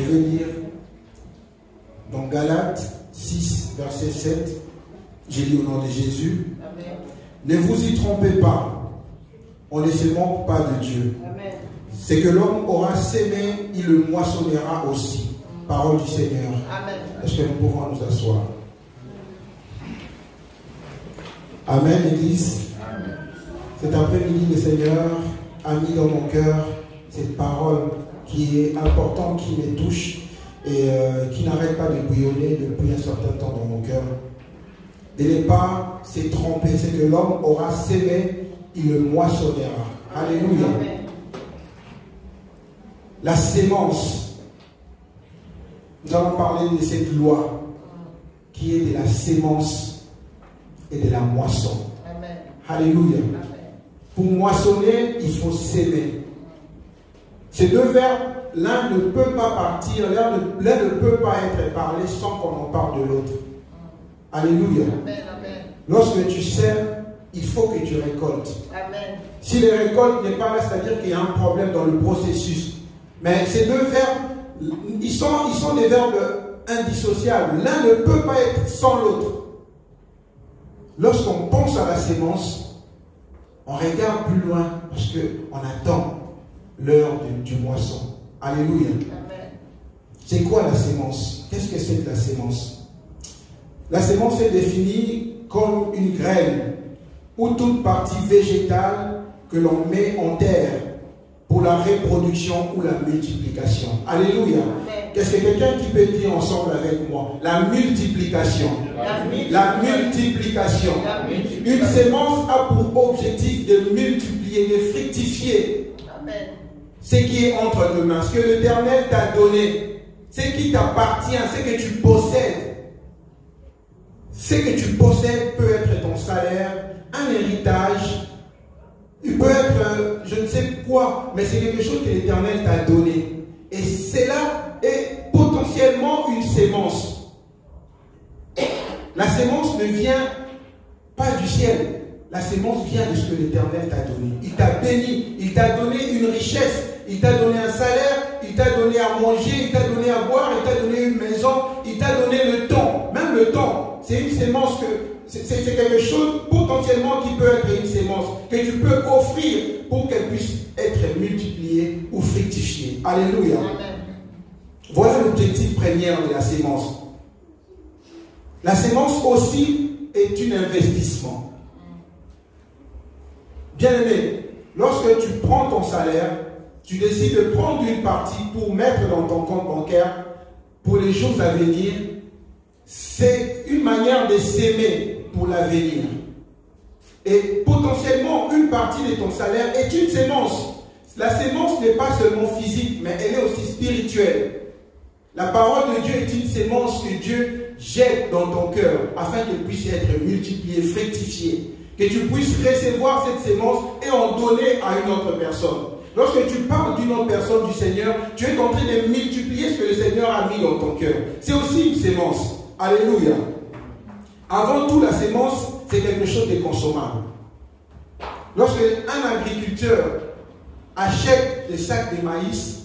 vais lire dans Galates 6, verset 7. J'ai lu au nom de Jésus. Amen. Ne vous y trompez pas. On ne se moque pas de Dieu. Amen. C'est que l'homme aura sémé, il le moissonnera aussi. Parole du Seigneur. Amen. Est-ce que nous pouvons nous asseoir? Amen, Église. Amen. Cet après-midi, le Seigneur a mis dans mon cœur cette parole qui est importante, qui me touche et qui n'arrête pas de bouillonner depuis un certain temps dans mon cœur. De ne pas se tromper, c'est que l'homme aura sémé, il le moissonnera. Alléluia. Amen. La sémence. Nous allons parler de cette loi qui est de la sémence et de la moisson. Amen. Alléluia. Amen. Pour moissonner, il faut s'aimer. Ces deux verbes, l'un ne peut pas partir, l'un ne peut pas être parlé sans qu'on en parle de l'autre. Alléluia. Amen. Amen. Lorsque tu sèmes, il faut que tu récoltes. Amen. Si les récoltes n'est pas là, c'est-à-dire qu'il y a un problème dans le processus. Mais ces deux verbes, ils sont des verbes indissociables. L'un ne peut pas être sans l'autre. Lorsqu'on pense à la sémence, on regarde plus loin parce qu'on attend l'heure du moisson. Alléluia. Amen. C'est quoi la sémence? Qu'est-ce que c'est que la sémence? La sémence est définie comme une graine ou toute partie végétale que l'on met en terre pour la reproduction ou la multiplication. Alléluia. Amen. Qu'est-ce que quelqu'un qui peut dire ensemble avec moi? La multiplication. La multiplication. Une sémence a pour objectif de multiplier, de fructifier Amen. ce qui est entre tes mains, ce que l'Éternel t'a donné, ce qui t'appartient, ce que tu possèdes. Ce que tu possèdes peut être ton salaire, un héritage, il peut être je ne sais quoi, mais c'est quelque chose que l'Éternel t'a donné. Et cela est potentiellement une sémence. La sémence ne vient pas du ciel. La sémence vient de ce que l'Éternel t'a donné. Il t'a béni, il t'a donné une richesse, il t'a donné un salaire, il t'a donné à manger, il t'a donné à boire, il t'a donné une maison, il t'a donné le temps. Même le temps, c'est une sémence que c'est quelque chose potentiellement qui peut être une sémence que tu peux offrir pour qu'elle puisse être multipliée ou fructifiée. Alléluia. Amen. Voilà l'objectif premier de la sémence. La sémence aussi est un investissement. Bien aimé, lorsque tu prends ton salaire, tu décides de prendre une partie pour mettre dans ton compte bancaire pour les jours à venir, c'est une manière de s'aimer pour l'avenir. Et potentiellement, une partie de ton salaire est une sémence. La sémence n'est pas seulement physique, mais elle est aussi spirituelle. La parole de Dieu est une sémence que Dieu jette dans ton cœur afin qu'elle puisse être multipliée, fructifiée. Que tu puisses recevoir cette sémence et en donner à une autre personne. Lorsque tu parles d'une autre personne du Seigneur, tu es en train de multiplier ce que le Seigneur a mis dans ton cœur. C'est aussi une sémence. Alléluia. Avant tout, la sémence, c'est quelque chose de consommable. Lorsque un agriculteur achète des sacs de maïs,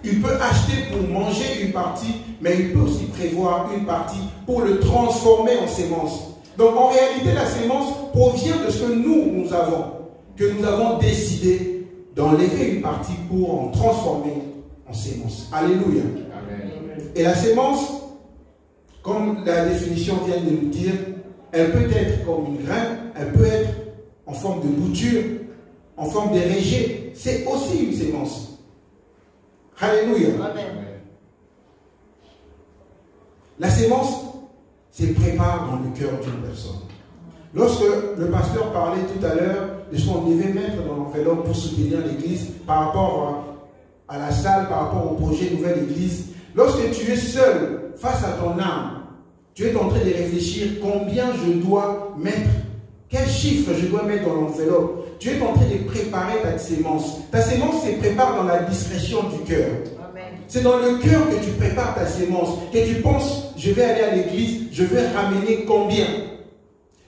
il peut acheter pour manger une partie, mais il peut aussi prévoir une partie pour le transformer en sémence. Donc en réalité, la sémence provient de ce que nous avons décidé d'enlever une partie pour en transformer en sémence. Alléluia. Amen. Et la sémence, comme la définition vient de nous dire, elle peut être comme une graine, elle peut être en forme de bouture, en forme de rejet. C'est aussi une sémence. Alléluia. Amen. La sémence se prépare dans le cœur d'une personne. Lorsque le pasteur parlait tout à l'heure de ce qu'on devait mettre dans l'enveloppe pour soutenir l'église par rapport à la salle, par rapport au projet Nouvelle Église, lorsque tu es seul face à ton âme, tu es en train de réfléchir combien je dois mettre, quel chiffre je dois mettre dans l'enveloppe. Tu es en train de préparer ta sémence. Ta sémence se prépare dans la discrétion du cœur. C'est dans le cœur que tu prépares ta sémence, que tu penses, je vais aller à l'église, je vais ramener combien.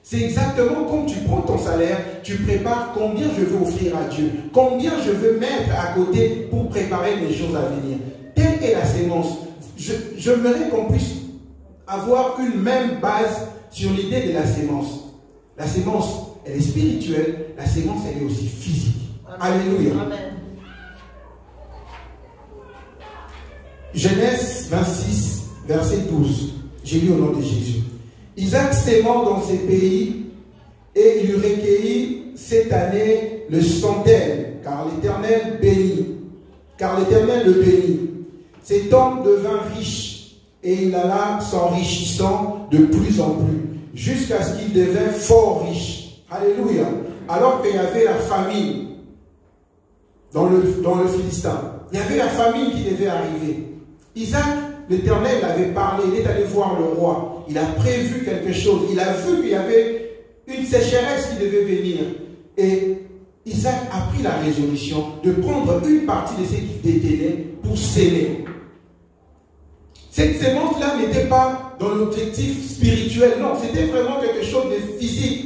C'est exactement comme tu prends ton salaire, tu prépares combien je veux offrir à Dieu, combien je veux mettre à côté pour préparer mes choses à venir. Telle qu'est la sémence? J'aimerais qu'on puisse avoir une même base sur l'idée de la sémence. La sémence, elle est spirituelle, la sémence, elle est aussi physique. Amen. Alléluia. Amen. Genèse 26, verset 12. J'ai lu au nom de Jésus. Isaac s'aimant dans ses pays, et il eut recueilli cette année le centaine, car l'Éternel bénit. Car l'Éternel le bénit. Cet homme devint riche, et il alla s'enrichissant de plus en plus, jusqu'à ce qu'il devint fort riche. Alléluia. Alors qu'il y avait la famine dans le Philistin. Il y avait la famine qui devait arriver. Isaac, l'Éternel avait parlé, il est allé voir le roi. Il a prévu quelque chose. Il a vu qu'il y avait une sécheresse qui devait venir. Et Isaac a pris la résolution de prendre une partie de ce qu'il détenait pour s'aimer. Cette sémence-là n'était pas dans l'objectif spirituel, non, c'était vraiment quelque chose de physique.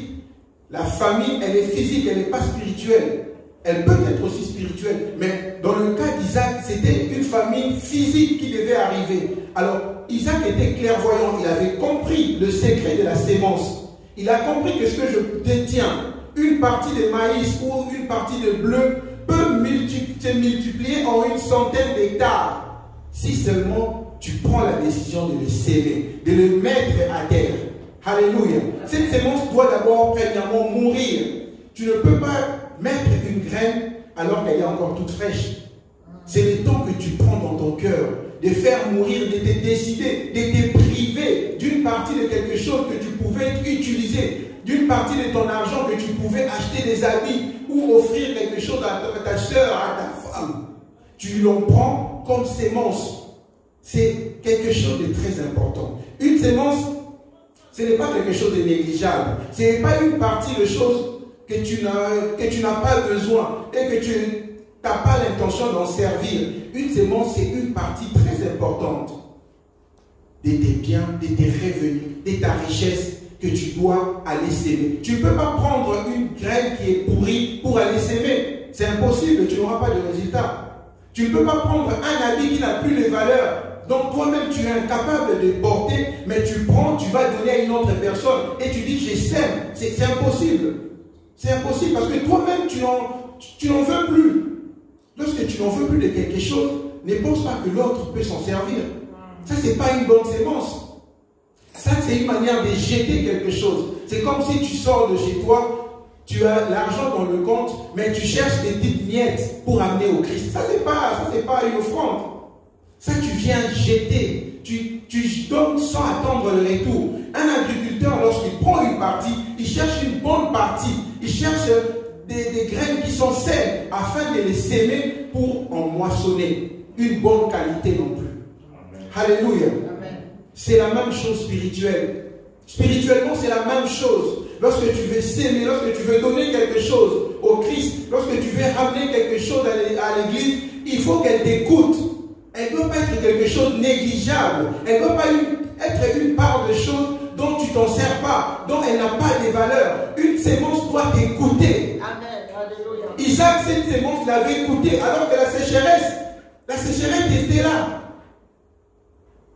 La famille, elle est physique, elle n'est pas spirituelle. Elle peut être aussi spirituelle, mais dans le cas d'Isaac, c'était une famille physique qui devait arriver. Alors, Isaac était clairvoyant, il avait compris le secret de la sémence. Il a compris que ce que je détiens, une partie de maïs ou une partie de bleu, peut se multiplier en une centaine d'hectares. Si seulement tu prends la décision de le s'aimer, de le mettre à terre. Alléluia. Cette sémence doit d'abord, premièrement, mourir. Tu ne peux pas mettre une graine alors qu'elle est encore toute fraîche. C'est le temps que tu prends dans ton cœur de faire mourir, de te décider, de te priver d'une partie de quelque chose que tu pouvais utiliser, d'une partie de ton argent que tu pouvais acheter des habits ou offrir quelque chose à ta soeur, à ta femme. Tu l'en prends comme sémence. C'est quelque chose de très important. Une sémence, ce n'est pas quelque chose de négligeable. Ce n'est pas une partie de choses que tu n'as pas besoin et que tu n'as pas l'intention d'en servir. Une sémence, c'est une partie très importante de tes biens, de tes revenus, de ta richesse que tu dois aller s'aimer. Tu ne peux pas prendre une graine qui est pourrie pour aller s'aimer. C'est impossible, tu n'auras pas de résultat. Tu ne peux pas prendre un habit qui n'a plus de valeur, donc toi-même tu es incapable de porter, mais tu prends, tu vas donner à une autre personne et tu dis je sème. C'est impossible. C'est impossible parce que toi-même tu n'en veux plus. Lorsque tu n'en veux plus de quelque chose, ne pense pas que l'autre peut s'en servir. Ça, ce n'est pas une bonne sémence. Ça, c'est une manière de jeter quelque chose. C'est comme si tu sors de chez toi, tu as l'argent dans le compte, mais tu cherches des petites miettes pour amener au Christ. Ça, c'est pas une offrande. Ça, tu viens jeter. Tu donnes sans attendre le retour. Un agriculteur, lorsqu'il prend une partie, il cherche une bonne partie. Il cherche des graines qui sont saines afin de les s'aimer pour en moissonner. Une bonne qualité non plus. Amen. Alléluia. C'est la même chose spirituelle. Spirituellement, c'est la même chose. Lorsque tu veux s'aimer, lorsque tu veux donner quelque chose au Christ, lorsque tu veux ramener quelque chose à l'église, il faut qu'elle t'écoute. Elle ne doit pas être quelque chose de négligeable. Elle ne doit pas être une part de choses dont tu ne t'en sers pas, dont elle n'a pas de valeur. Une sémence doit t'écouter. Amen. Alléluia. Isaac, cette sémence l'avait écouté alors que la sécheresse était là.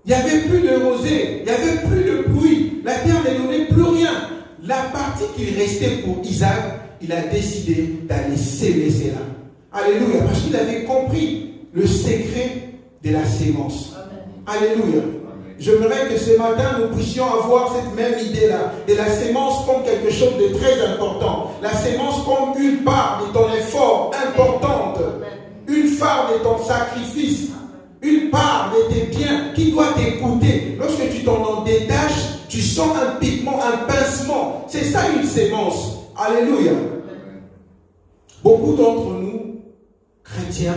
Il n'y avait plus de rosée, il n'y avait plus de pluie, la terre ne donnait plus rien. La partie qu'il restait pour Isaac, il a décidé d'aller s'aimer cela. Alléluia, parce qu'il avait compris le secret de la sémence. Amen. Alléluia. J'aimerais que ce matin, nous puissions avoir cette même idée-là, de la sémence comme quelque chose de très important. La sémence comme une part de ton effort importante, une part de ton sacrifice, une part de tes biens qui doit t'écouter. Lorsque tu t'en détaches, tu sens un piquement, un pincement. C'est ça une sémence. Alléluia. Beaucoup d'entre nous, chrétiens,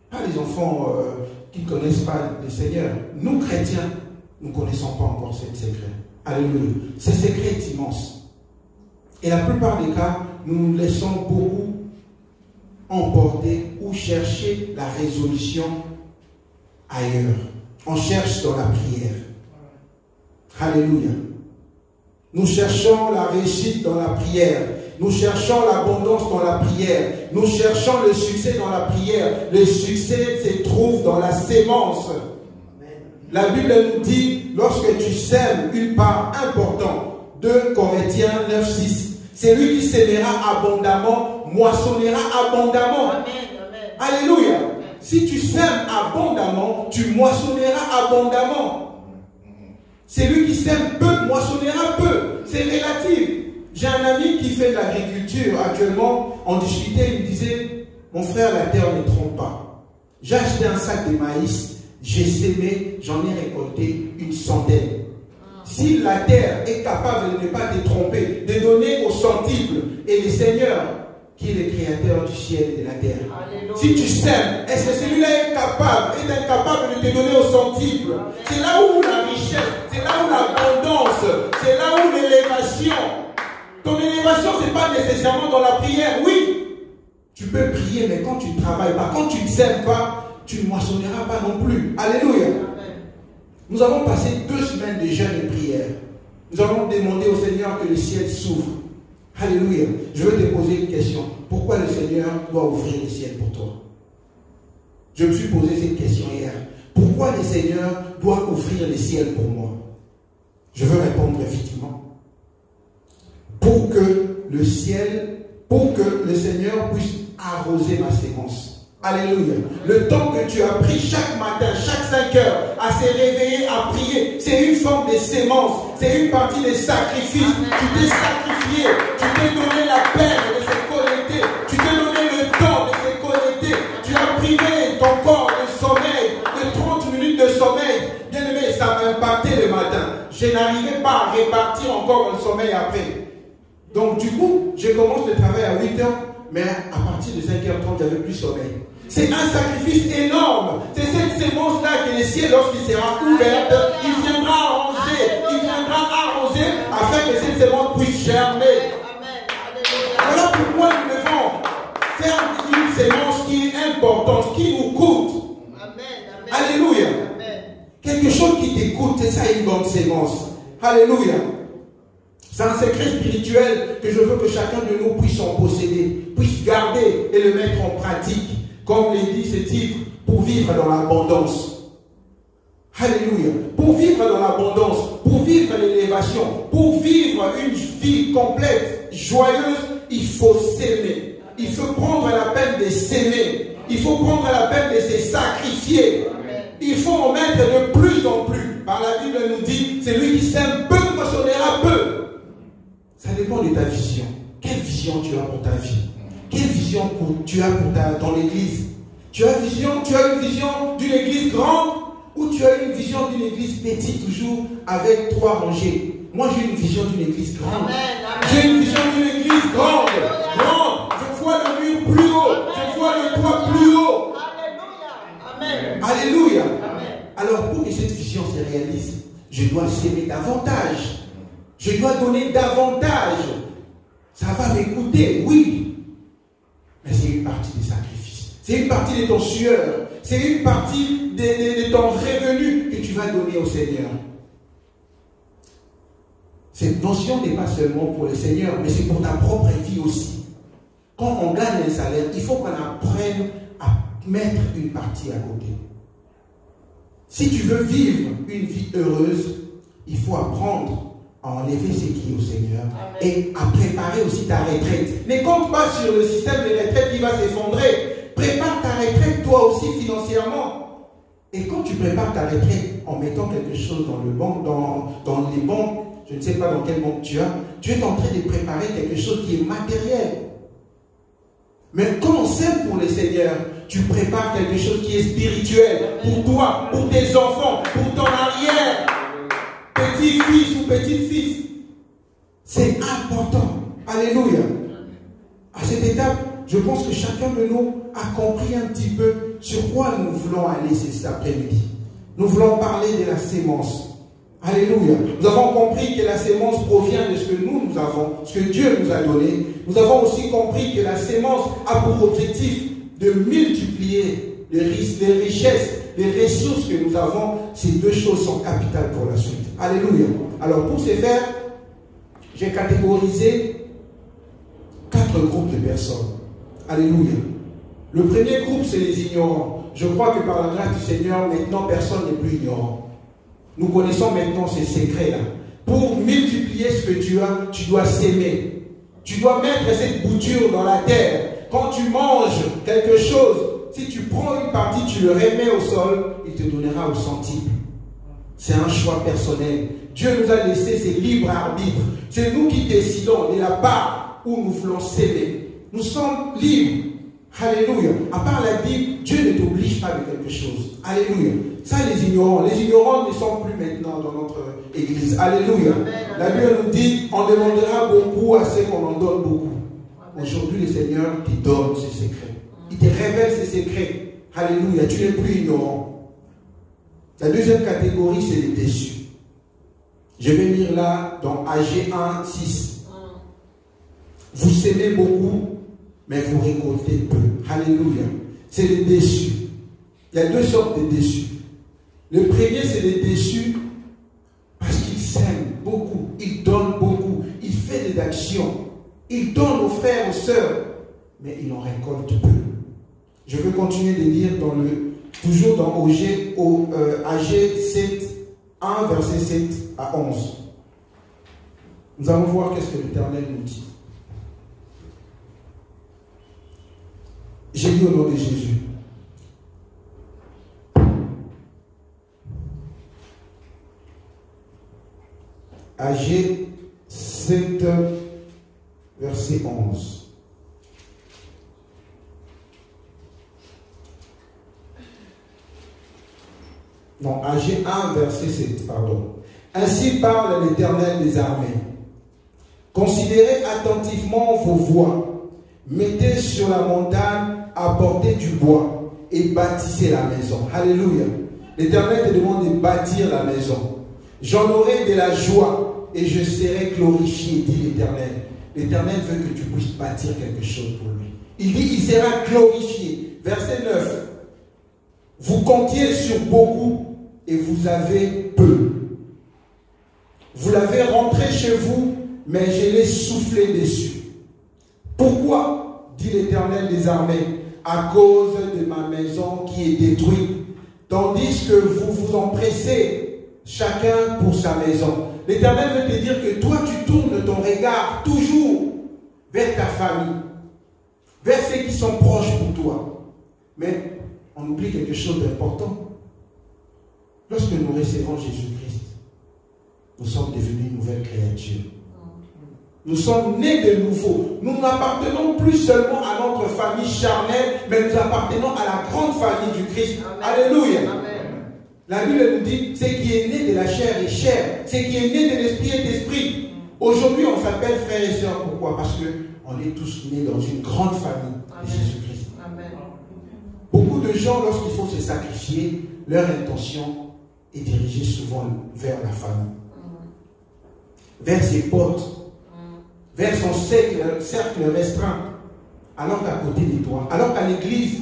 pas les enfants qui ne connaissent pas le Seigneur, nous chrétiens, nous ne connaissons pas encore ce secret. Alléluia. Ce secret est immense. Et la plupart des cas, nous nous laissons beaucoup emporter ou chercher la résolution ailleurs. On cherche dans la prière. Alléluia. Nous cherchons la réussite dans la prière. Nous cherchons l'abondance dans la prière. Nous cherchons le succès dans la prière. Le succès se trouve dans la sémence. La Bible nous dit, lorsque tu sèmes une part importante, 2 Corinthiens 9, 6, c'est lui qui sèmera abondamment, moissonnera abondamment. Amen. Alléluia. Si tu sèmes abondamment, tu moissonneras abondamment. C'est lui qui sème peu, moissonnera peu. C'est relatif. J'ai un ami qui fait de l'agriculture actuellement. On discutait, il me disait, mon frère, la terre ne trompe pas. J'ai acheté un sac de maïs, j'ai sémé, j'en ai récolté une centaine. Si la terre est capable de ne pas te tromper, de donner au centuple, et le Seigneur, qui est le créateur du ciel et de la terre. Alléluia. Si tu sèmes, est-ce que celui-là est incapable de te donner au centuple? C'est là où la richesse, c'est là où l'abondance, c'est là où l'élévation. Ton élévation, ce n'est pas nécessairement dans la prière. Oui, tu peux prier, mais quand tu ne travailles pas, quand tu ne sèmes pas, tu ne moissonneras pas non plus. Alléluia. Nous avons passé 2 semaines de jeûne et prière. Nous avons demandé au Seigneur que le ciel s'ouvre. Alléluia. Je vais te poser une question. Pourquoi le Seigneur doit ouvrir le ciel pour toi? Je me suis posé cette question hier. Pourquoi le Seigneur doit ouvrir le ciel pour moi? Je veux répondre effectivement. Pour que le Seigneur puisse arroser ma sémence. Alléluia. Le temps que tu as pris chaque matin, chaque 5 heures, à se réveiller, à prier, c'est une forme de sémence, c'est une partie des sacrifices. Tu t'es sacrifié, tu t'es donné la peine de se connecter, tu t'es donné le temps de se connecter, tu as privé ton corps de sommeil, de 30 minutes de sommeil. Bien aimé, ça m'a impacté le matin. Je n'arrivais pas à répartir encore le sommeil après. Donc du coup, je commence le travail à 8 heures, mais à partir de 5h30, j'avais plus sommeil. C'est un sacrifice énorme. C'est cette sémence-là que le ciel, lorsqu'il sera ouvert, il viendra arroser, afin que cette sémence puisse germer. Voilà pourquoi nous devons faire une sémence qui est importante, qui nous coûte. Alléluia. Quelque chose qui te coûte, c'est ça une bonne sémence. Alléluia. C'est un secret spirituel que je veux que chacun de nous puisse en posséder, puisse garder et le mettre en pratique. Comme le dit ce titre, pour vivre dans l'abondance. Alléluia. Pour vivre dans l'abondance, pour vivre l'élévation, pour vivre une vie complète, joyeuse, il faut s'aimer. Il faut prendre la peine de s'aimer. Il faut prendre la peine de se sacrifier. Il faut en mettre de plus en plus. Par la Bible nous dit, c'est lui qui sème peu, moissonnera peu. Ça dépend de ta vision. Quelle vision tu as pour ta vie? Quelle vision tu as pour ton église? Tu as une vision d'une église grande ou tu as une vision d'une église petite, toujours avec 3 rangées? Moi, j'ai une vision d'une église grande. J'ai une vision d'une église grande. Je vois le mur plus haut. Je vois le toit plus haut. Alléluia. Alors, pour que cette vision se réalise, je dois s'aimer davantage. Je dois donner davantage. Ça va m'écouter, oui. Mais c'est une partie des sacrifices. C'est une partie de ton sueur. C'est une partie de ton revenu que tu vas donner au Seigneur. Cette notion n'est pas seulement pour le Seigneur, mais c'est pour ta propre vie aussi. Quand on gagne un salaire, il faut qu'on apprenne à mettre une partie à côté. Si tu veux vivre une vie heureuse, il faut apprendre à enlever ce qui est au Seigneur. Amen. Et à préparer aussi ta retraite. Ne compte pas sur le système de retraite qui va s'effondrer. Prépare ta retraite toi aussi financièrement. Et quand tu prépares ta retraite en mettant quelque chose dans le banque, dans les banques, je ne sais pas dans quelle banque tu es en train de préparer quelque chose qui est matériel. Mais quand on sème pour le Seigneur, tu prépares quelque chose qui est spirituel pour toi, pour tes enfants, pour ton arrière. Petit-fils ou petite-fils. C'est important. Alléluia. À cette étape, je pense que chacun de nous a compris un petit peu sur quoi nous voulons aller cet après-midi. Nous voulons parler de la sémence. Alléluia. Nous avons compris que la sémence provient de ce que nous avons, ce que Dieu nous a donné. Nous avons aussi compris que la sémence a pour objectif de multiplier les richesses, les ressources que nous avons. Ces 2 choses sont capitales pour la suite. Alléluia. Alors pour ce faire, j'ai catégorisé 4 groupes de personnes. Alléluia. Le premier groupe, c'est les ignorants. Je crois que par la grâce du Seigneur, maintenant, personne n'est plus ignorant. Nous connaissons maintenant ces secrets-là. Pour multiplier ce que tu as, tu dois s'aimer. Tu dois mettre cette bouture dans la terre. Quand tu manges quelque chose, si tu prends une partie, tu le remets au sol, il te donnera au centime. C'est un choix personnel. Dieu nous a laissé ces libres arbitres. C'est nous qui décidons de la part où nous voulons s'aimer. Nous sommes libres. Alléluia. À part la Bible, Dieu ne t'oblige pas de quelque chose. Alléluia. Ça, les ignorants ne sont plus maintenant dans notre église. Alléluia. La Bible nous dit, on demandera beaucoup à ceux qu'on en donne beaucoup. Aujourd'hui, le Seigneur te donne ses secrets. Il te révèle ses secrets. Alléluia. Tu n'es plus ignorant. La deuxième catégorie, c'est les déçus. Je vais lire là dans AG 1, 6. Vous s'aimez beaucoup, mais vous récoltez peu. Alléluia. C'est les déçus. Il y a 2 sortes de déçus. Le premier, c'est les déçus parce qu'ils s'aiment beaucoup. Ils donnent beaucoup. Ils font des actions. Ils donnent aux frères, aux sœurs, mais ils en récoltent peu. Je veux continuer de lire toujours dans AG 7, 1, verset 7 à 11. Nous allons voir qu'est-ce que l'Éternel nous dit. J'ai dit au nom de Jésus. AG 7, verset 11. Non, AG 1, verset 7, pardon. Ainsi parle l'Éternel des armées. Considérez attentivement vos voies. Mettez sur la montagne, apportez du bois et bâtissez la maison. Alléluia. L'Éternel te demande de bâtir la maison. J'en aurai de la joie et je serai glorifié, dit l'Éternel. L'Éternel veut que tu puisses bâtir quelque chose pour lui. Il dit, il sera glorifié. Verset 9. Vous comptiez sur beaucoup et vous avez peu. Vous l'avez rentré chez vous, mais je l'ai soufflé dessus. Pourquoi, dit l'Éternel des armées, à cause de ma maison qui est détruite, tandis que vous vous empressez chacun pour sa maison. L'Éternel veut te dire que toi, tu tournes ton regard toujours vers ta famille, vers ceux qui sont proches pour toi. Mais on oublie quelque chose d'important. Lorsque nous recevons Jésus-Christ, nous sommes devenus une nouvelle créature. Nous sommes nés de nouveau. Nous n'appartenons plus seulement à notre famille charnelle, mais nous appartenons à la grande famille du Christ. Amen. Alléluia. Amen. La Bible nous dit, ce qui est né de la chair est chair, ce qui est né de l'esprit est esprit. Aujourd'hui, on s'appelle frères et sœurs. Pourquoi? Parce qu'on est tous nés dans une grande famille de Jésus-Christ. Beaucoup de gens, lorsqu'il faut se sacrifier, leur intention est dirigée souvent vers la famille, vers ses potes, vers son cercle restreint, alors qu'à côté de toi, alors qu'à l'église,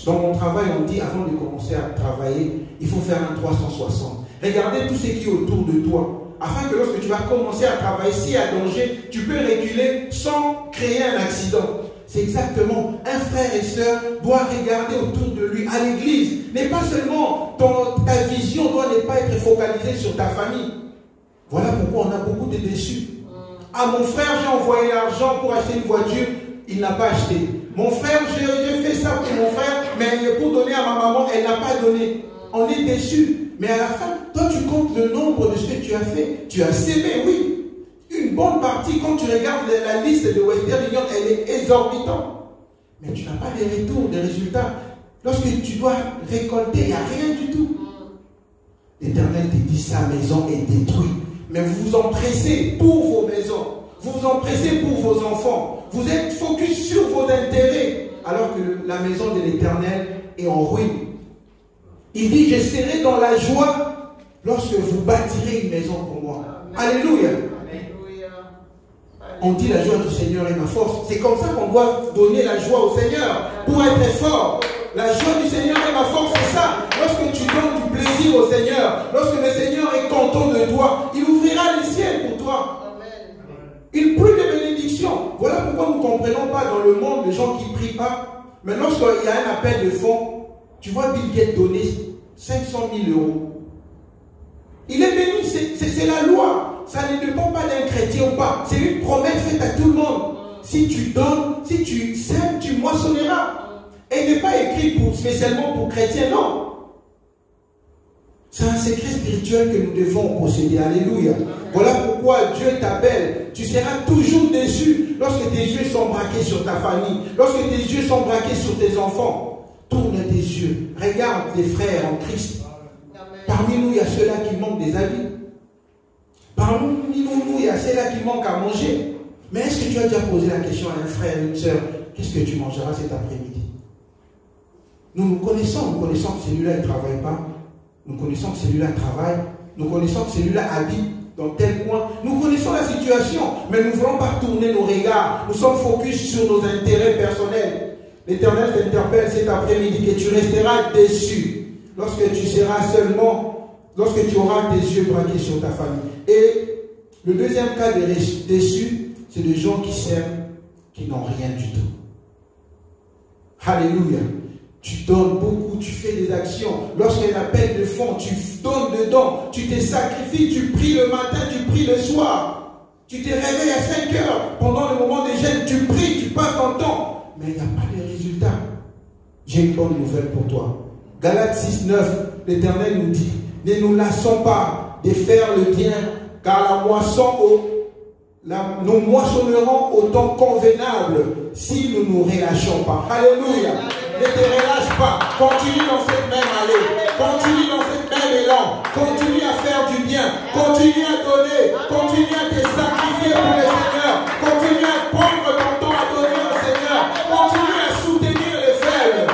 dans mon travail, on dit, avant de commencer à travailler, il faut faire un 360. Regardez tout ce qui est autour de toi, afin que lorsque tu vas commencer à travailler, s'il y a danger, tu peux reculer sans créer un accident. C'est exactement, un frère et sœur doit regarder autour de lui, à l'église. Mais pas seulement, ta vision doit ne pas être focalisée sur ta famille. Voilà pourquoi on a beaucoup de déçus. À mon frère, j'ai envoyé l'argent pour acheter une voiture, il n'a pas acheté. Mon frère, j'ai fait ça pour mon frère, mais pour donner à ma maman, elle n'a pas donné. On est déçus. Mais à la fin, toi, tu comptes le nombre de ce que tu as fait. Tu as sémé, oui. Une bonne partie, quand tu regardes la liste de Western Union, elle est exorbitante. Mais tu n'as pas de retour, de résultats. Lorsque tu dois récolter, il n'y a rien du tout. L'Éternel te dit, sa maison est détruite. Mais vous vous empressez pour vos maisons. Vous vous empressez pour vos enfants. Vous êtes focus sur vos intérêts. Alors que la maison de l'Éternel est en ruine. Il dit, je serai dans la joie lorsque vous bâtirez une maison pour moi. Alléluia. On dit la joie du Seigneur est ma force. C'est comme ça qu'on doit donner la joie au Seigneur pour être fort. La joie du Seigneur est ma force, c'est ça. Lorsque tu donnes du plaisir au Seigneur, lorsque le Seigneur est content de toi, il ouvrira les ciels pour toi. Une pluie de bénédiction. Voilà pourquoi pas dans le monde des gens qui ne prient pas. Mais lorsqu'il y a un appel de fonds, tu vois Bill Gates donner 500 000 €. Il est béni, c'est la loi. Ça ne dépend pas d'un chrétien ou pas. C'est une promesse faite à tout le monde. Si tu donnes, si tu sèmes, tu moissonneras. Et il n'est pas écrit spécialement pour chrétiens, non. C'est un secret spirituel que nous devons posséder. Alléluia. Voilà pourquoi Dieu t'appelle. Tu seras toujours déçu lorsque tes yeux sont braqués sur ta famille, lorsque tes yeux sont braqués sur tes enfants. Tourne tes yeux. Regarde tes frères en Christ. Parmi nous, il y a ceux-là qui manquent des habits. Parmi nous, il y a ceux-là qui manquent à manger. Mais est-ce que tu as déjà posé la question à un frère, une soeur, qu'est-ce que tu mangeras cet après-midi? Nous connaissons que celui-là ne travaille pas. Nous connaissons que celui-là travaille. Nous connaissons que celui-là habite dans tel coin. Nous connaissons la situation, mais nous ne voulons pas tourner nos regards. Nous sommes focus sur nos intérêts personnels. L'Éternel t'interpelle cet après-midi que tu resteras déçu lorsque tu seras seulement, lorsque tu auras tes yeux braqués sur ta famille. Et le deuxième cas de déçus, c'est des gens qui s'aiment, qui n'ont rien du tout. Alléluia. Tu donnes beaucoup, tu fais des actions. Lorsqu'il y a un appel de fonds, tu donnes dedans, tu te sacrifies, tu pries le matin, tu pries le soir. Tu te réveilles à 5 heures. Pendant le moment des jeûnes, tu pries, tu passes ton temps. Mais il n'y a pas de résultat. J'ai une bonne nouvelle pour toi. Galates 6, 9, l'Éternel nous dit, ne nous lassons pas de faire le bien, car la moisson nous moissonnerons au temps convenable si nous ne nous relâchons pas. Alléluia. Ne te relâche pas. Continue dans cette même allée. Continue dans cette même élan. Continue à faire du bien. Continue à donner. Continue à te sacrifier pour le Seigneur. Continue à prendre ton temps à donner au Seigneur. Continue à soutenir les faibles.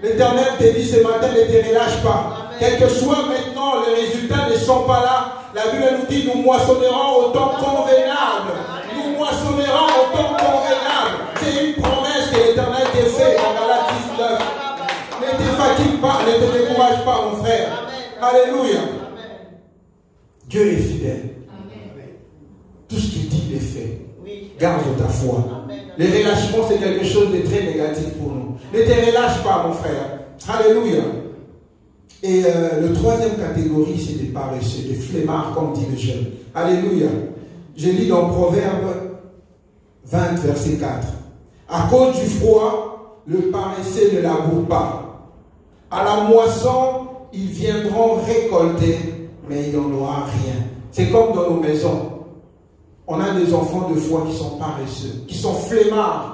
L'Éternel te dit ce matin, ne te relâche pas. Quel que soit maintenant, les résultats ne sont pas là. La Bible nous dit, nous moissonnerons au temps convenable. Nous moissonnerons au temps convenable. C'est une promesse que l'Éternel te fait dans Galates 19. Ne te fatigue pas, ne te décourage pas, mon frère. Alléluia. Dieu est fidèle. Tout ce qu'il dit, il est fait. Garde ta foi. Les relâchements, c'est quelque chose de très négatif pour nous. Ne te relâche pas, mon frère. Alléluia. Et le troisième catégorie, c'est des paresseux, des flemmards, comme dit le jeune. Alléluia. Je lis dans Proverbe 20, verset 4. À cause du froid, le paresseux ne laboure pas. À la moisson, ils viendront récolter, mais il n'y en aura rien. C'est comme dans nos maisons. On a des enfants de foi qui sont paresseux, qui sont flemmards.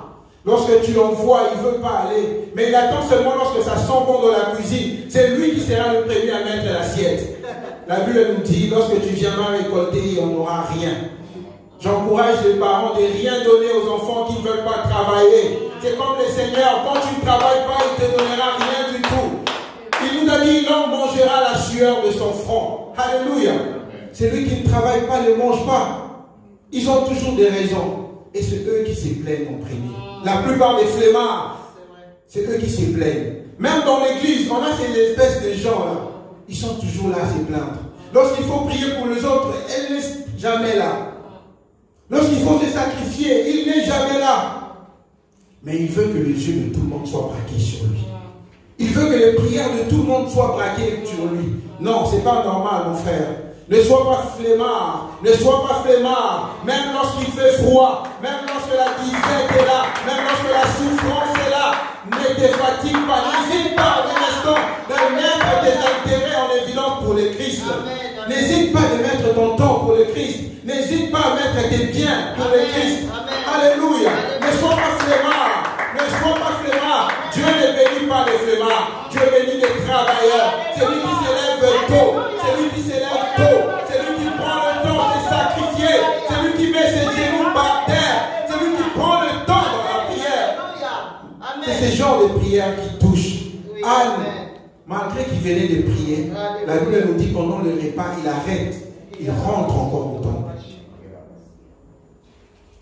Lorsque tu l'envoies, il ne veut pas aller. Mais il attend seulement lorsque ça sent bon dans la cuisine. C'est lui qui sera le premier à mettre l'assiette. La Bible nous dit, lorsque tu viendras récolter, il n'y en aura rien. J'encourage les parents de rien donner aux enfants qui ne veulent pas travailler. C'est comme le Seigneur, quand tu ne travailles pas, il ne te donnera rien du tout. Il nous a dit, l'homme mangera la sueur de son front. Alléluia. Celui qui ne travaille pas ne mange pas. Ils ont toujours des raisons. Et c'est eux qui se plaignent en premier. La plupart des flemmards, c'est eux qui se plaignent. Même dans l'église, on a ces espèces de gens là. Ils sont toujours là à se plaindre. Lorsqu'il faut prier pour les autres, elle n'est jamais là. Lorsqu'il faut se sacrifier, il n'est jamais là. Mais il veut que les yeux de tout le monde soient braqués sur lui. Il veut que les prières de tout le monde soient braquées sur lui. Non, c'est pas normal, mon frère. Ne sois pas flemmard, ne sois pas flemmard, même lorsqu'il fait froid, même lorsque la disette est là, même lorsque la souffrance est là, ne te fatigue pas, n'hésite pas un instant de mettre tes intérêts en évidence pour le Christ. N'hésite pas de mettre ton temps pour le Christ, n'hésite pas à mettre tes biens pour le Christ. Alléluia, ne sois pas flemmard, ne sois pas flemmard. Dieu ne bénit pas les flemmards, Dieu bénit les travailleurs, celui qui s'élève tôt, celui qui s'élève tôt, celui qui prend le temps de sacrifier, celui qui met ses genoux par terre, celui qui prend le temps dans la prière. C'est ce genre de prière qui touche. Anne, malgré qu'il venait de prier, la Bible nous dit pendant le repas, il arrête, il rentre encore au temple.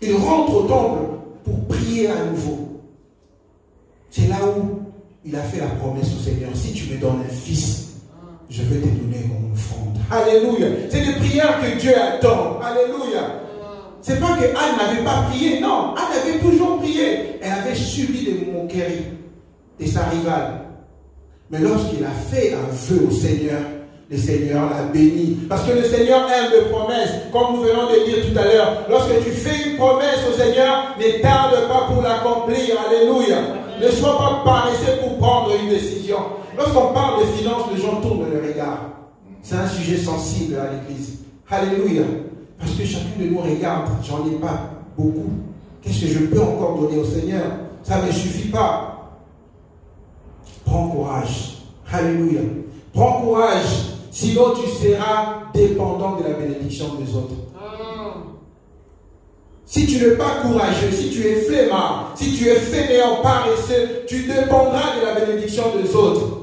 Il rentre au temple pour prier à nouveau. C'est là où il a fait la promesse au Seigneur. Si tu me donnes un fils, je vais te donner mon offrande. Alléluia. C'est des prières que Dieu attend. Alléluia. C'est pas que Anne n'avait pas prié, non, Anne avait toujours prié. Elle avait subi des moqueries de sa rivale. Mais lorsqu'il a fait un vœu au Seigneur, le Seigneur l'a béni. Parce que le Seigneur aime les promesses. Comme nous venons de dire tout à l'heure, lorsque tu fais une promesse au Seigneur, ne tarde pas pour l'accomplir. Alléluia. Ne sois pas paresseux pour prendre une décision. Lorsqu'on parle de finances, les gens tournent le regard. C'est un sujet sensible à l'église. Alléluia. Parce que chacun de nous regarde, j'en ai pas beaucoup. Qu'est-ce que je peux encore donner au Seigneur? Ça ne me suffit pas. Prends courage. Alléluia. Prends courage. Sinon, tu seras dépendant de la bénédiction des autres. Si tu n'es pas courageux, si tu es flemmard, si tu es fainéant, paresseux, tu dépendras de la bénédiction des autres.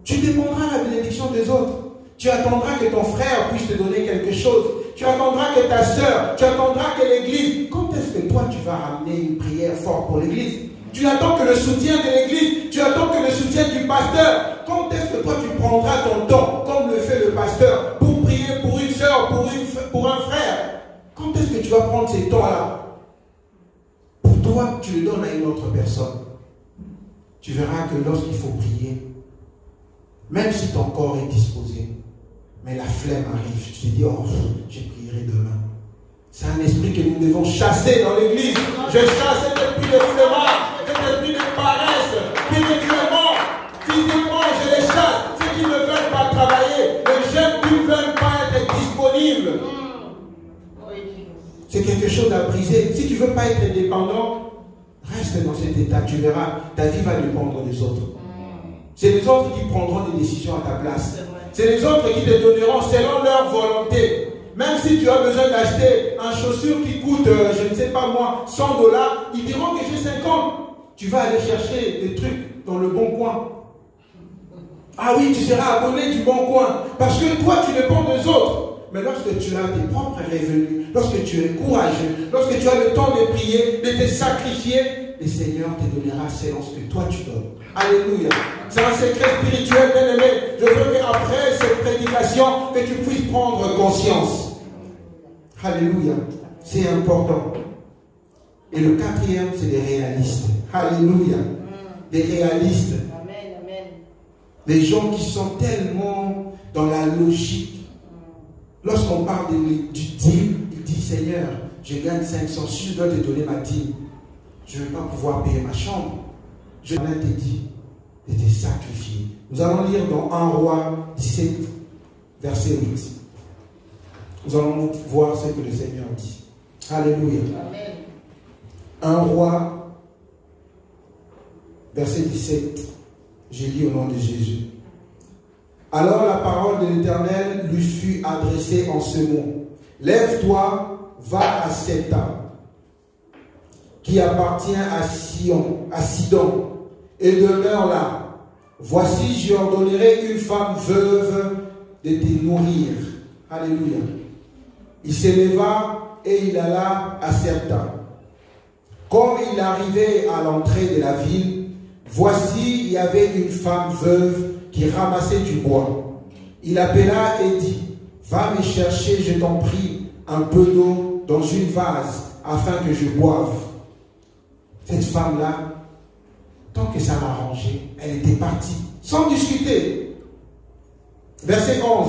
Tu dépendras de la bénédiction des autres. Tu attendras que ton frère puisse te donner quelque chose. Tu attendras que ta soeur, tu attendras que l'église. Quand est-ce que toi tu vas ramener une prière forte pour l'église? Tu attends que le soutien de l'église, tu attends que le soutien du pasteur. Quand est-ce que toi tu prendras ton temps, comme le fait le pasteur, pour prier pour une soeur, pour un frère? Quand est-ce que tu vas prendre ces temps-là? Pour toi, tu le donnes à une autre personne. Tu verras que lorsqu'il faut prier, même si ton corps est disposé, mais la flemme arrive, tu te dis, oh, je prierai demain. C'est un esprit que nous devons chasser dans l'église. Je chasse cet esprit de flemmard, cet esprit de paresse, spirituellement, physiquement, je les chasse. Ceux qui ne veulent pas travailler, les jeunes qui ne veulent pas être disponibles. C'est quelque chose à briser. Si tu ne veux pas être dépendant, reste dans cet état. Tu verras, ta vie va dépendre des autres. C'est les autres qui prendront des décisions à ta place. C'est les autres qui te donneront selon leur volonté. Même si tu as besoin d'acheter un chaussure qui coûte, je ne sais pas moi, 100 $, ils diront que j'ai 50. Tu vas aller chercher des trucs dans le bon coin. Ah oui, tu seras abonné du bon coin. Parce que toi, tu dépends des autres. Mais lorsque tu as tes propres revenus, lorsque tu es courageux, lorsque tu as le temps de prier, de te sacrifier, le Seigneur te donnera selon ce que toi tu donnes. Alléluia. C'est un secret spirituel, bien aimé. Je veux qu'après cette prédication, que tu puisses prendre conscience. Alléluia. C'est important. Et le quatrième, c'est des réalistes. Alléluia. Des réalistes. Amen, amen. Des gens qui sont tellement dans la logique. Lorsqu'on parle du dîme, il dit, Seigneur, je gagne 500, si je dois te donner ma dîme, je ne vais pas pouvoir payer ma chambre. Je te dit de te sacrifier. Nous allons lire dans 1 Roi 17, verset 8. Nous allons voir ce que le Seigneur dit. Alléluia. Amen. 1 Roi, verset 17. J'ai lu au nom de Jésus. Alors la parole de l'Éternel lui fut adressée en ce mot. Lève-toi, va à Septa, qui appartient à Sidon, et demeure là. Voici, je ordonnerai une femme veuve de te nourrir. Alléluia. Il s'éleva et il alla à Septa. Comme il arrivait à l'entrée de la ville, voici, il y avait une femme veuve qui ramassait du bois. Il appela et dit, va me chercher, je t'en prie, un peu d'eau dans une vase, afin que je boive. Cette femme-là, tant que ça m'arrangeait, elle était partie, sans discuter. Verset 11.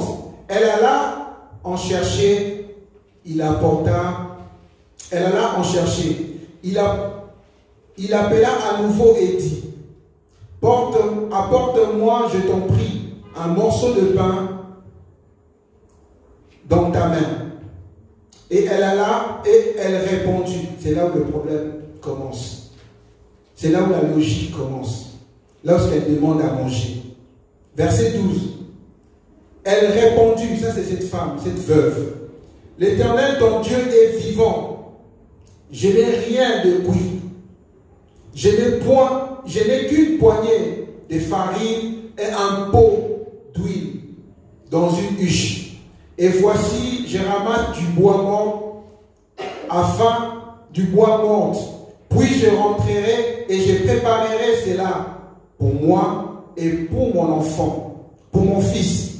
Elle alla en chercher, il apporta, elle alla en chercher. Il appela à nouveau et dit, apporte-moi, je t'en prie, un morceau de pain dans ta main. Et elle alla et elle répondit. C'est là où le problème commence. C'est là où la logique commence. Lorsqu'elle demande à manger. Verset 12. Elle répondit, ça c'est cette femme, cette veuve. L'Éternel ton Dieu est vivant. Je n'ai rien de cuit. Je n'ai qu'une poignée de farine et un pot d'huile dans une huche. Et voici, je ramasse du bois mort, afin du bois mort. Puis je rentrerai et je préparerai cela pour moi et pour mon enfant, pour mon fils.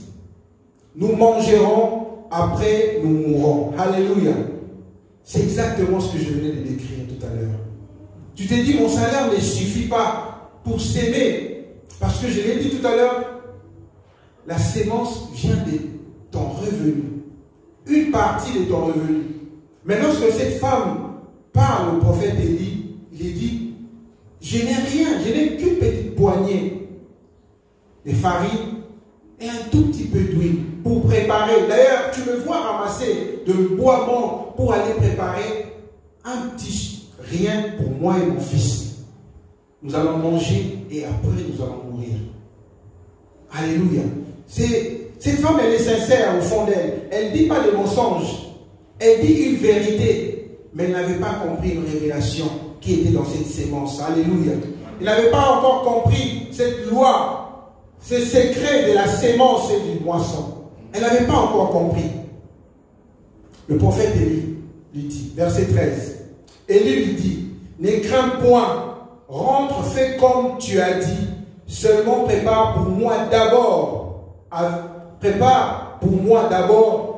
Nous mangerons après nous mourrons. Alléluia. C'est exactement ce que je venais de décrire tout à l'heure. Tu t'es dit, mon salaire ne suffit pas pour s'aimer. Parce que je l'ai dit tout à l'heure, la sémence vient de ton revenu. Une partie de ton revenu. Mais lorsque cette femme parle au prophète Élie, il dit, je n'ai rien, je n'ai qu'une petite poignée de farine et un tout petit peu d'huile pour préparer. D'ailleurs, tu me vois ramasser de bois mort pour aller préparer un petit rien pour moi et mon fils. Nous allons manger et après nous allons mourir. Alléluia. Cette femme, elle est sincère au fond d'elle. Elle ne dit pas des mensonges. Elle dit une vérité. Mais elle n'avait pas compris une révélation qui était dans cette sémence. Alléluia. Elle n'avait pas encore compris cette loi, ce secret de la sémence et du moisson. Elle n'avait pas encore compris. Le prophète Élie lui dit, verset 13. Élie lui dit, ne crains point, rentre, fais comme tu as dit, seulement prépare pour moi d'abord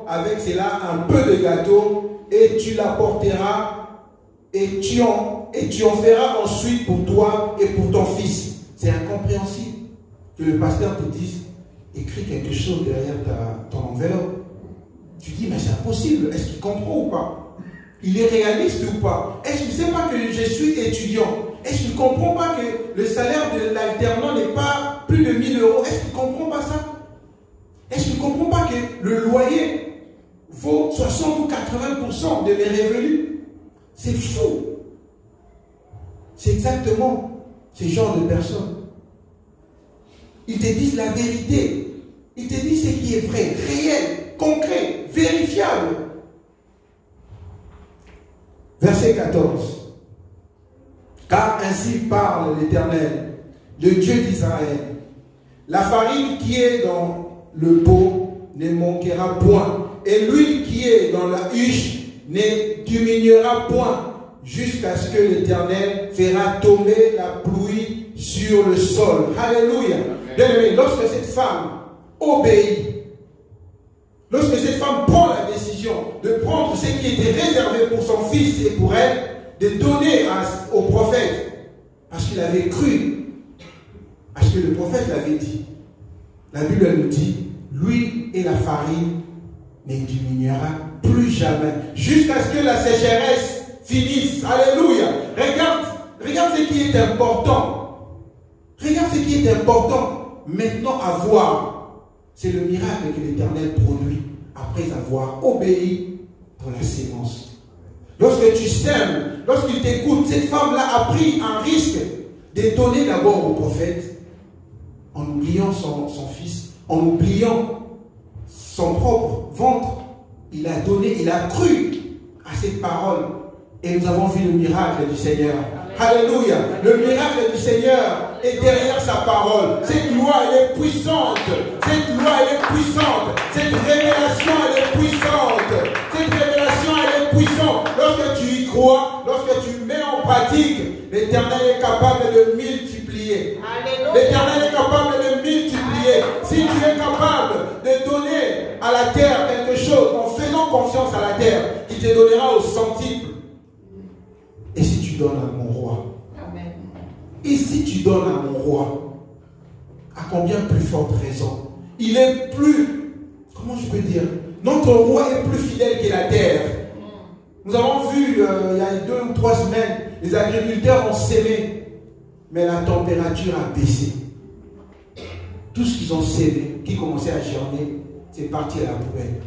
avec cela un peu de gâteau et tu l'apporteras et tu en feras ensuite pour toi et pour ton fils. C'est incompréhensible que le pasteur te dise, écris quelque chose derrière ton enveloppe. Tu dis, mais c'est impossible. Est-ce qu'il comprend ou pas? Il est réaliste ou pas? Est-ce qu'il ne sait pas que je suis étudiant? Est-ce qu'il ne comprend pas que le salaire de l'alternant n'est pas plus de 1000 euros? Est-ce qu'il ne comprend pas ça? Est-ce qu'il ne comprend pas que le loyer vaut 60 ou 80% de mes revenus? C'est fou. C'est exactement ce genre de personnes. Ils te disent la vérité. Ils te disent ce qui est vrai, réel, concret, vérifiable. Verset 14. Car ainsi parle l'Éternel, le Dieu d'Israël. La farine qui est dans le pot ne manquera point, et l'huile qui est dans la huche ne diminuera point, jusqu'à ce que l'Éternel fera tomber la pluie sur le sol. Alléluia. Bien-aimé, lorsque cette femme obéit, lorsque cette femme prend la décision de prendre ce qui était réservé pour son fils et pour elle, de donner au prophète, parce qu'il avait cru, parce que le prophète l'avait dit. La Bible nous dit, l'huile et la farine ne diminuera plus jamais, jusqu'à ce que la sécheresse finisse. Alléluia. Regarde ce qui est important. Regarde ce qui est important maintenant à voir. C'est le miracle que l'Éternel produit après avoir obéi pour la sémence. Lorsque tu sèmes, lorsqu'il t'écoute, cette femme-là a pris un risque de donner d'abord au prophète, en oubliant son fils, en oubliant son propre ventre. Il a donné, il a cru à cette parole. Et nous avons vu le miracle du Seigneur. Alléluia. Le miracle du Seigneur est derrière sa parole. Cette loi, elle est puissante. Cette loi, elle est puissante. Cette révélation, elle est puissante. Cette révélation, elle est puissante. Lorsque tu y crois, lorsque tu mets en pratique, l'Éternel est capable de multiplier. L'Éternel est capable de multiplier. Si tu es capable de donner à la terre quelque chose en faisant confiance à la terre, il te donnera au centuple. Et si tu donnes à mon roi? Amen. Et si tu donnes à mon roi, à combien plus forte raison? Il est plus, comment je peux dire, notre roi est plus fidèle que la terre. Nous avons vu il y a 2 ou 3 semaines, les agriculteurs ont sémé, mais la température a baissé. Tout ce qu'ils ont sémé, qui commençait à germer, c'est parti à la poubelle.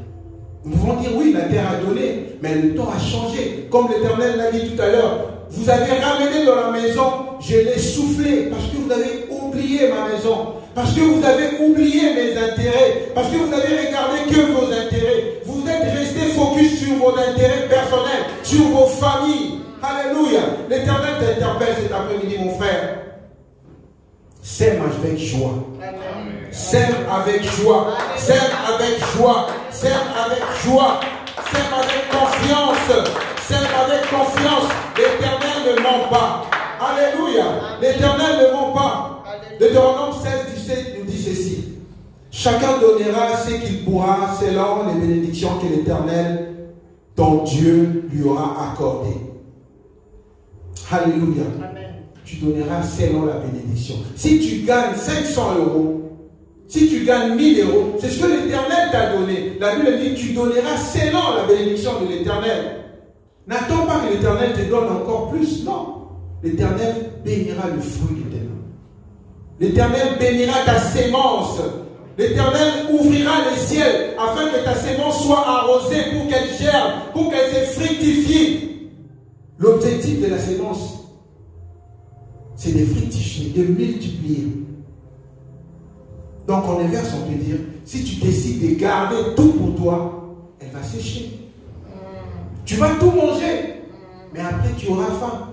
Nous pouvons dire oui, la terre a donné, mais le temps a changé. Comme l'Éternel l'a dit tout à l'heure, vous avez ramené dans la maison, je l'ai soufflé, parce que vous avez oublié ma maison, parce que vous avez oublié mes intérêts, parce que vous avez regardé que vos intérêts. Vous êtes resté focus sur vos intérêts personnels, sur vos familles. Alléluia. L'Éternel t'interpelle cet après-midi, mon frère. Sème avec joie. Sème avec joie. Sème avec joie. Sème avec joie. Sème avec confiance. Sème avec confiance. L'Éternel ne ment pas. Alléluia. L'Éternel ne ment pas. Deutéronome 16, 17 nous dit ceci. Chacun donnera ce qu'il pourra selon les bénédictions que l'Éternel, ton Dieu, lui aura accordées. Alléluia. Amen. Tu donneras selon la bénédiction. Si tu gagnes 500 €, si tu gagnes 1000 €, c'est ce que l'Éternel t'a donné. La Bible dit tu donneras selon la bénédiction de l'Éternel. N'attends pas que l'Éternel te donne encore plus. Non. L'Éternel bénira le fruit de tes mains. L'Éternel bénira ta sémence. L'Éternel ouvrira les ciels afin que ta sémence soit arrosée pour qu'elle germe, pour qu'elle se fructifie. L'objectif de la sémence, c'est de fructifier, de multiplier. Donc en inverse, on peut dire, si tu décides de garder tout pour toi, elle va sécher. Tu vas tout manger, mais après tu auras faim.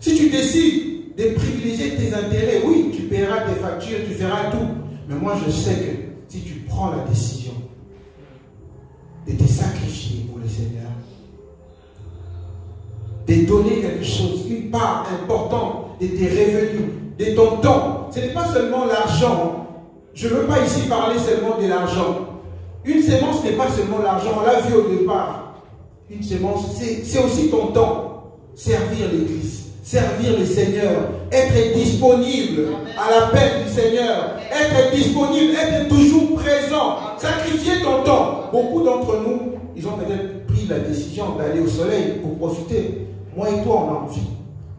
Si tu décides de privilégier tes intérêts, oui, tu paieras tes factures, tu feras tout. Mais moi, je sais que si tu prends la décision de te sacrifier pour le Seigneur, de donner quelque chose, une part importante de tes revenus, de ton temps, ce n'est pas seulement l'argent. Je ne veux pas ici parler seulement de l'argent. Une sémence n'est pas seulement l'argent, on l'a vu au départ. Une sémence, c'est aussi ton temps. Servir l'Église, servir le Seigneur, être disponible à l'appel du Seigneur, être disponible, être toujours présent, sacrifier ton temps. Beaucoup d'entre nous, ils ont peut-être pris la décision d'aller au soleil pour profiter. Moi et toi, on a envie.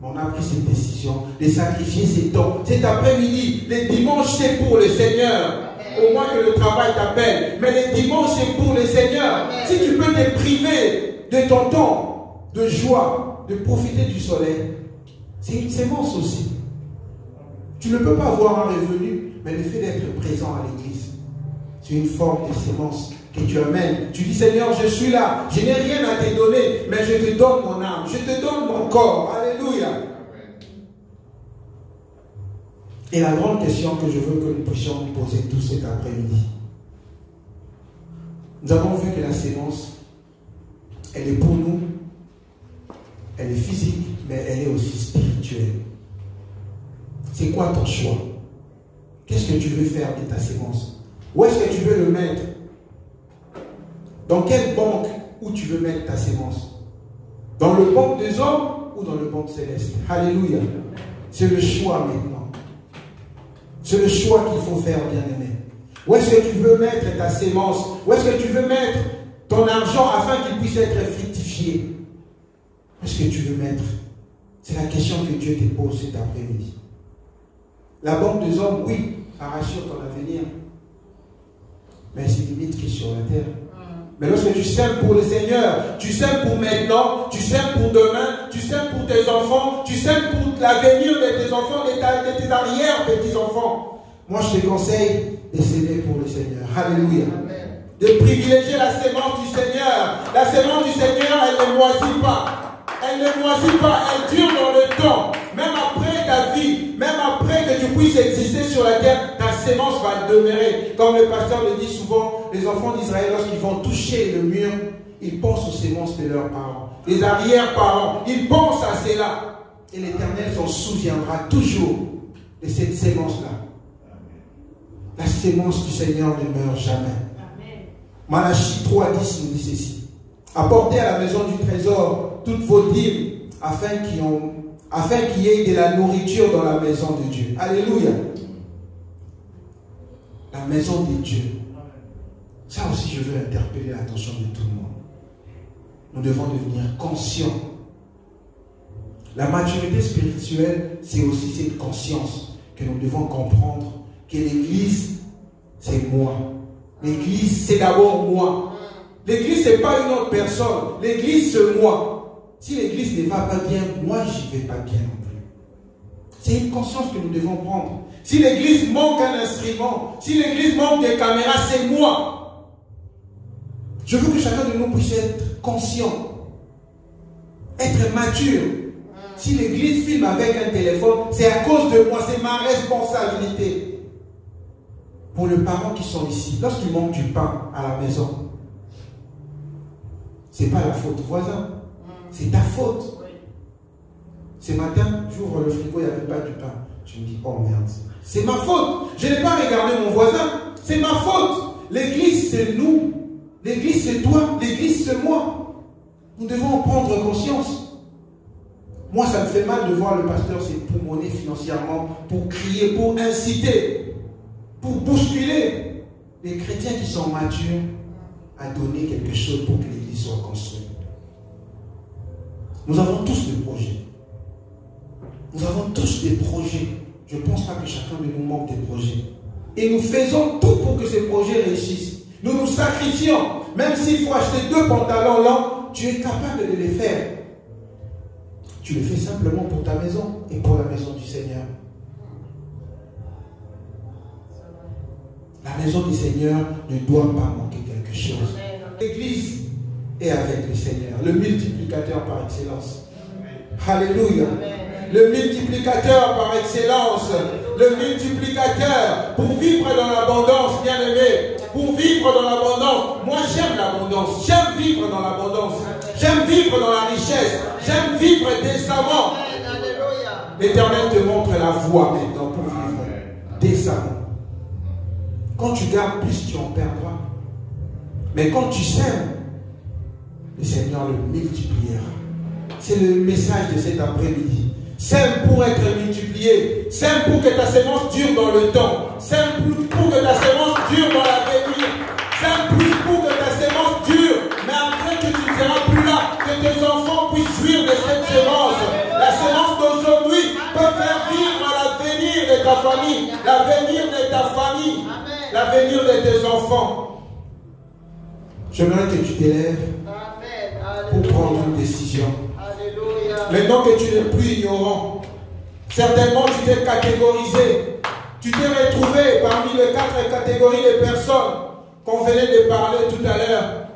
On a pris cette décision de sacrifier ses temps. Cet après-midi, les dimanches, c'est pour le Seigneur. Au moins que le travail t'appelle. Mais les dimanches, c'est pour le Seigneur. Si tu peux te priver de ton temps, de joie, de profiter du soleil, c'est une sémence aussi. Tu ne peux pas avoir un revenu, mais le fait d'être présent à l'église, c'est une forme de sémence que tu amènes. Tu dis, Seigneur, je suis là, je n'ai rien à te donner, mais je te donne mon âme, je te donne mon corps. Alléluia. Et la grande question que je veux que nous puissions nous poser tous cet après-midi. Nous avons vu que la sémence, elle est pour nous, elle est physique, mais elle est aussi spirituelle. C'est quoi ton choix? Qu'est-ce que tu veux faire de ta sémence? Où est-ce que tu veux le mettre? Dans quelle banque où tu veux mettre ta sémence? Dans le banque des hommes ou dans le banque céleste? Alléluia. C'est le choix maintenant. C'est le choix qu'il faut faire, bien-aimé. Où est-ce que tu veux mettre ta sémence? Où est-ce que tu veux mettre ton argent afin qu'il puisse être fructifié? Où est-ce que tu veux mettre? C'est la question que Dieu te pose cet après-midi. La banque des hommes, oui, ça rassure ton avenir. Mais c'est limite qui est sur la terre. Mais lorsque tu sèmes pour le Seigneur, tu sèmes pour maintenant, tu sèmes pour demain, tu sèmes pour tes enfants, tu sèmes pour l'avenir de tes enfants, de tes arrière-petits-enfants. Moi, je te conseille de s'aimer pour le Seigneur. Alléluia. Amen. De privilégier la sémence du Seigneur. La sémence du Seigneur, elle ne moisit pas. Elle ne moisit pas, elle dure dans le temps. Même après ta vie, même après que tu puisses exister sur la terre, ta sémence va demeurer. Comme le pasteur le dit souvent, les enfants d'Israël, lorsqu'ils vont toucher le mur, ils pensent aux sémences de leurs parents. Les arrière-parents, ils pensent à cela. Et l'Éternel s'en souviendra toujours de cette sémence-là. La sémence du Seigneur ne meurt jamais. Malachie 3:10 nous dit ceci. Apportez à la maison du trésor toutes vos dîmes afin qu'il y ait de la nourriture dans la maison de Dieu. Alléluia. La maison de Dieu. Ça aussi, je veux interpeller l'attention de tout le monde. Nous devons devenir conscients. La maturité spirituelle, c'est aussi cette conscience que nous devons comprendre que l'Église, c'est moi. L'Église, c'est d'abord moi. L'Église, ce n'est pas une autre personne. L'Église, c'est moi. Si l'Église ne va pas bien, moi, je ne vais pas bien non plus. C'est une conscience que nous devons prendre. Si l'Église manque un instrument, si l'Église manque des caméras, c'est moi. Je veux que chacun de nous puisse être conscient, être mature. Si l'Église filme avec un téléphone, c'est à cause de moi, c'est ma responsabilité. Pour les parents qui sont ici, lorsqu'il manque du pain à la maison, ce n'est pas la faute du voisin, c'est ta faute. Ce matin, j'ouvre le frigo, il n'y avait pas du pain. Je me dis, oh merde, c'est ma faute. Je n'ai pas regardé mon voisin. c'est ma faute. L'église, c'est nous. L'église, c'est toi. L'église, c'est moi. Nous devons en prendre conscience. Moi, ça me fait mal de voir le pasteur s'époumoner financièrement pour crier, pour inciter, pour bousculer les chrétiens qui sont matures à donner quelque chose pour que l'église soit construite. Nous avons tous des projets. Nous avons tous des projets. Je ne pense pas que chacun de nous manque des projets. Et nous faisons tout pour que ces projets réussissent. Nous nous sacrifions. Même s'il faut acheter 2 pantalons longs, tu es capable de les faire. Tu le fais simplement pour ta maison et pour la maison du Seigneur. La maison du Seigneur ne doit pas manquer quelque chose. L'église est avec le Seigneur, le multiplicateur par excellence. Alléluia. Le multiplicateur par excellence. Le multiplicateur pour vivre dans l'abondance, bien aimé. Pour vivre dans l'abondance. Moi, j'aime l'abondance. J'aime vivre dans l'abondance. J'aime vivre dans la richesse. J'aime vivre décemment. L'Éternel te montre la voie maintenant pour vivre décemment. Quand tu gardes plus, tu en perdras. Mais quand tu sèmes, le Seigneur le multipliera. C'est le message de cet après-midi. Sème pour être multiplié. Sème pour que ta sémence dure dans le temps. Sème pour que ta sémence dure dans l'avenir. Sème plus pour que ta sémence dure. Mais après que tu ne seras plus là, que tes enfants puissent jouir de cette sémence. La sémence d'aujourd'hui peut faire vivre l'avenir de ta famille, l'avenir de ta famille, l'avenir de tes enfants. J'aimerais que tu t'élèves pour prendre une décision. Maintenant que tu n'es plus ignorant, certainement tu t'es catégorisé. Tu t'es retrouvé parmi les 4 catégories de personnes qu'on venait de parler tout à l'heure.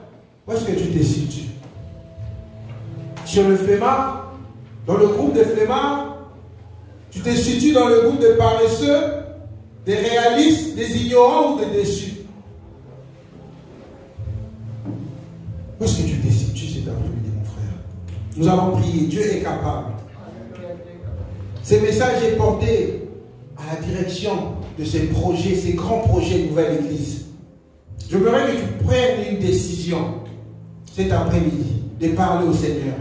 Où est-ce que tu te situes? Sur le flemmard? Dans le groupe des flemmards? Tu te situes dans le groupe des paresseux, des réalistes, des ignorants ou des déçus? Où est-ce que tu te situes cet après-midi, mon frère? Nous avons prié, Dieu est capable. Ce message est porté à la direction de ces projets, ces grands projets de Nouvelle Église. Je voudrais que tu prennes une décision cet après-midi, de parler au Seigneur.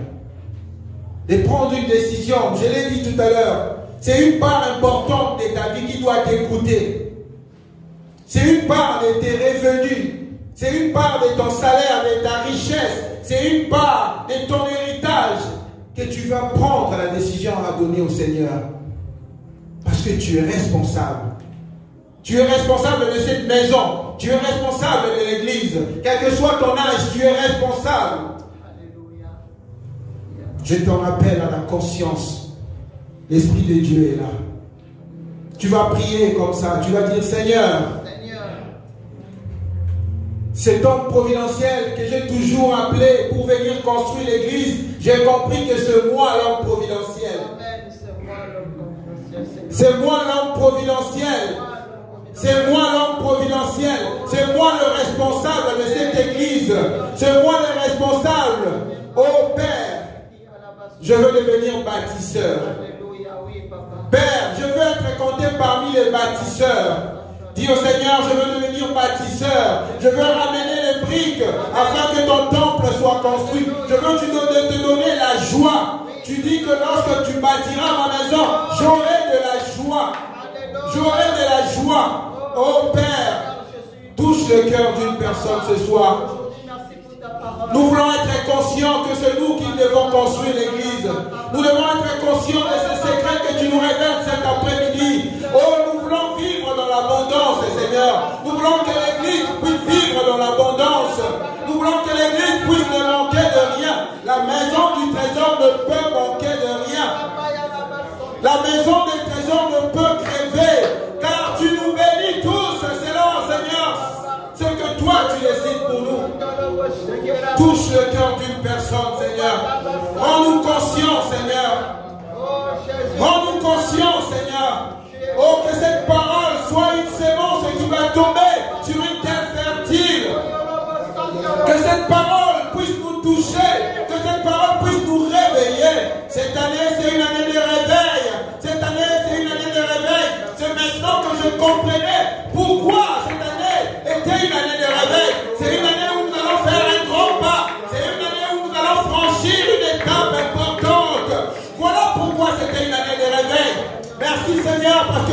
De prendre une décision, je l'ai dit tout à l'heure, c'est une part importante de ta vie qui doit t'écouter. C'est une part de tes revenus. C'est une part de ton salaire, de ta richesse. C'est une part de ton héritage que tu vas prendre la décision à donner au Seigneur. Parce que tu es responsable. Tu es responsable de cette maison. Tu es responsable de l'église. Quel que soit ton âge, tu es responsable. Je t'en rappelle à la conscience. L'Esprit de Dieu est là. Tu vas prier comme ça. Tu vas dire, Seigneur, cet homme providentiel que j'ai toujours appelé pour venir construire l'église, j'ai compris que c'est moi l'homme providentiel. C'est moi l'homme providentiel. C'est moi l'homme providentiel. C'est moi le responsable de cette église. C'est moi le responsable. Oh Père, je veux devenir bâtisseur. Père, je veux être compté parmi les bâtisseurs. Dis au Seigneur, je veux devenir bâtisseur. Je veux ramener les briques afin que ton temple soit construit. Je veux te donner la joie. Tu dis que lorsque tu bâtiras ma maison, j'aurai de la joie. J'aurai de la joie. Oh Père, touche le cœur d'une personne ce soir. Nous voulons être conscients que c'est nous qui devons construire l'église. Nous devons être conscients de ces secrets que tu nous révèles cet après-midi. Oh, nous voulons vivre dans l'abondance, Seigneur. Nous voulons que l'église puisse vivre dans l'abondance. Nous voulons que l'église puisse ne manquer de rien. La maison du trésor ne peut manquer de rien. La maison des trésors ne peut crever. Car tu nous bénis tous, Seigneur, Seigneur. Ce que toi tu décides pour nous. Touche le cœur d'une personne, Seigneur. Rends-nous conscients, Seigneur. Rends-nous conscients, Seigneur. Oh, que cette parole soit une sémence qui va tomber sur une terre fertile. Que cette parole puisse nous toucher. Que cette parole puisse nous réveiller. Cette année, c'est une année de réveil. Cette année, c'est une année de réveil. C'est maintenant que je comprenais pourquoi cette année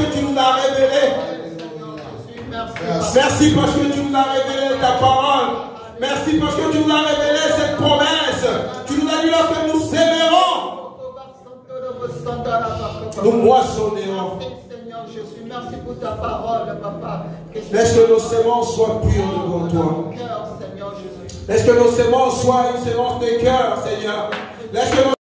que tu nous l'as révélé. Merci parce que tu nous as révélé ta parole. Merci parce que tu nous as révélé cette promesse. Tu nous as dit lorsque nous s'aimerons, nous moissonnerons. Seigneur Jésus, merci pour ta parole, papa. Laisse que nos semences soient pures devant toi. Laisse que nos semences soient une sémence de cœur, Seigneur. Laisse que nos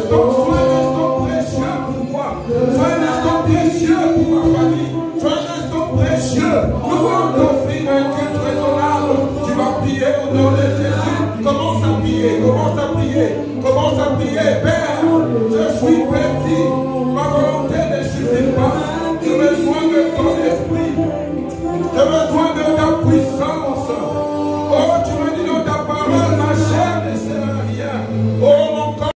Sois un instant précieux pour moi.